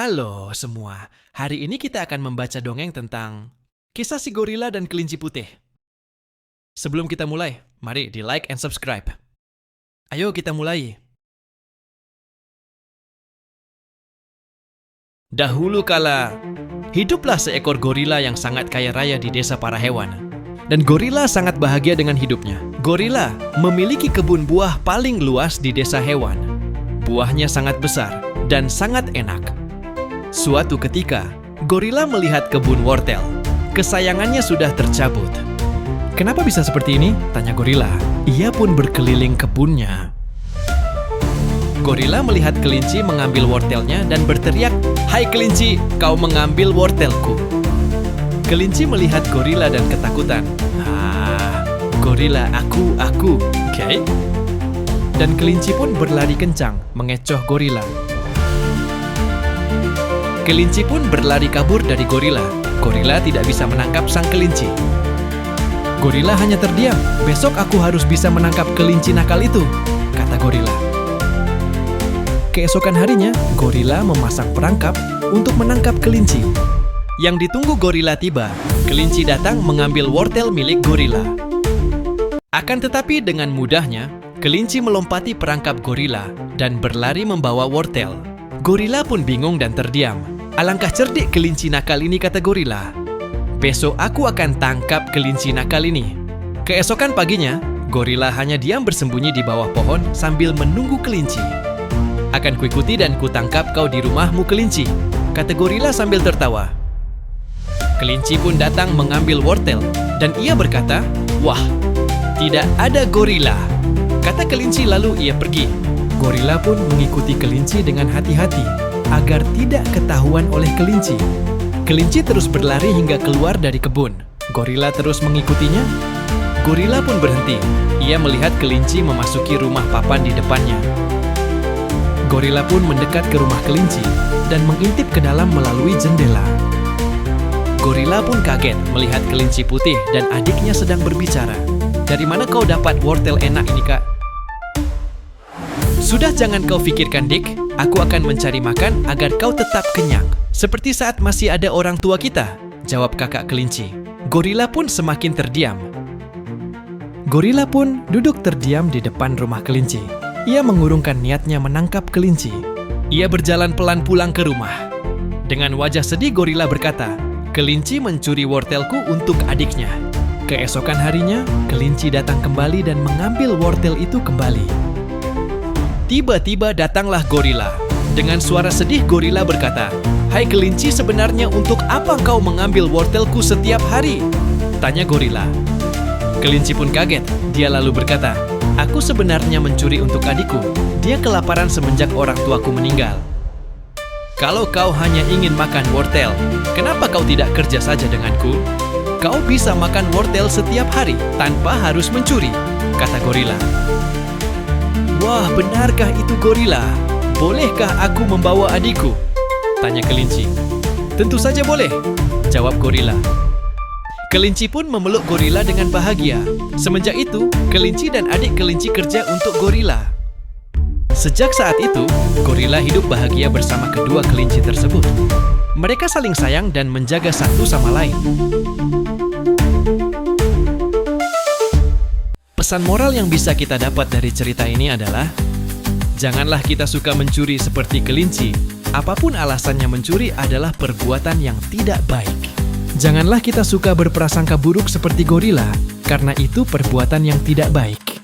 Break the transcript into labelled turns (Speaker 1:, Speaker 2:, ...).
Speaker 1: Halo semua, hari ini kita akan membaca dongeng tentang kisah si gorila dan kelinci putih. Sebelum kita mulai, mari di like and subscribe. Ayo kita mulai. Dahulu kala, hiduplah seekor gorila yang sangat kaya raya di desa para hewan. Dan gorila sangat bahagia dengan hidupnya. Gorila memiliki kebun buah paling luas di desa hewan. Buahnya sangat besar dan sangat enak. Suatu ketika, gorila melihat kebun wortel. Kesayangannya sudah tercabut. "Kenapa bisa seperti ini?" tanya gorila. Ia pun berkeliling kebunnya. Gorila melihat kelinci mengambil wortelnya dan berteriak, "Hai kelinci, kau mengambil wortelku." Kelinci melihat gorila dan ketakutan. Gorila, aku. Oke. Dan kelinci pun berlari kencang, mengecoh gorila. Kelinci pun berlari kabur dari gorila. Gorila tidak bisa menangkap sang kelinci. Gorila hanya terdiam. "Besok aku harus bisa menangkap kelinci nakal itu," kata gorila. Keesokan harinya, gorila memasang perangkap untuk menangkap kelinci. Yang ditunggu gorila tiba, kelinci datang mengambil wortel milik gorila. Akan tetapi dengan mudahnya, kelinci melompati perangkap gorila dan berlari membawa wortel. Gorila pun bingung dan terdiam. "Alangkah cerdik kelinci nakal ini," kata gorila. "Besok aku akan tangkap kelinci nakal ini." Keesokan paginya, gorila hanya diam bersembunyi di bawah pohon sambil menunggu kelinci. "Akan kuikuti dan kutangkap kau di rumahmu, kelinci," kata gorila sambil tertawa. Kelinci pun datang mengambil wortel dan ia berkata, "Wah, tidak ada gorila," kata kelinci lalu ia pergi. Gorila pun mengikuti kelinci dengan hati-hati agar tidak ketahuan oleh kelinci. Kelinci terus berlari hingga keluar dari kebun. Gorila terus mengikutinya. Gorila pun berhenti. Ia melihat kelinci memasuki rumah papan di depannya. Gorila pun mendekat ke rumah kelinci dan mengintip ke dalam melalui jendela. Gorila pun kaget melihat kelinci putih dan adiknya sedang berbicara. "Dari mana kau dapat wortel enak ini, Kak?" "Sudah jangan kau pikirkan, Dik. Aku akan mencari makan agar kau tetap kenyang. Seperti saat masih ada orang tua kita," jawab kakak kelinci. Gorila pun semakin terdiam. Gorila pun duduk terdiam di depan rumah kelinci. Ia mengurungkan niatnya menangkap kelinci. Ia berjalan pelan pulang ke rumah. Dengan wajah sedih, gorila berkata, "Kelinci mencuri wortelku untuk adiknya." Keesokan harinya, kelinci datang kembali dan mengambil wortel itu kembali. Tiba-tiba datanglah gorila. Dengan suara sedih, gorila berkata, "Hai kelinci, sebenarnya untuk apa kau mengambil wortelku setiap hari?" tanya gorila. Kelinci pun kaget. Dia lalu berkata, "Aku sebenarnya mencuri untuk adikku. Dia kelaparan semenjak orang tuaku meninggal." "Kalau kau hanya ingin makan wortel, kenapa kau tidak kerja saja denganku? Kau bisa makan wortel setiap hari tanpa harus mencuri," kata gorila. "Wah, benarkah itu gorila? Bolehkah aku membawa adikku?" tanya kelinci. "Tentu saja boleh," jawab gorila. Kelinci pun memeluk gorila dengan bahagia. Semenjak itu, kelinci dan adik kelinci kerja untuk gorila. Sejak saat itu, gorila hidup bahagia bersama kedua kelinci tersebut. Mereka saling sayang dan menjaga satu sama lain. Pesan moral yang bisa kita dapat dari cerita ini adalah, janganlah kita suka mencuri seperti kelinci. Apapun alasannya mencuri adalah perbuatan yang tidak baik. Janganlah kita suka berprasangka buruk seperti gorila, karena itu perbuatan yang tidak baik.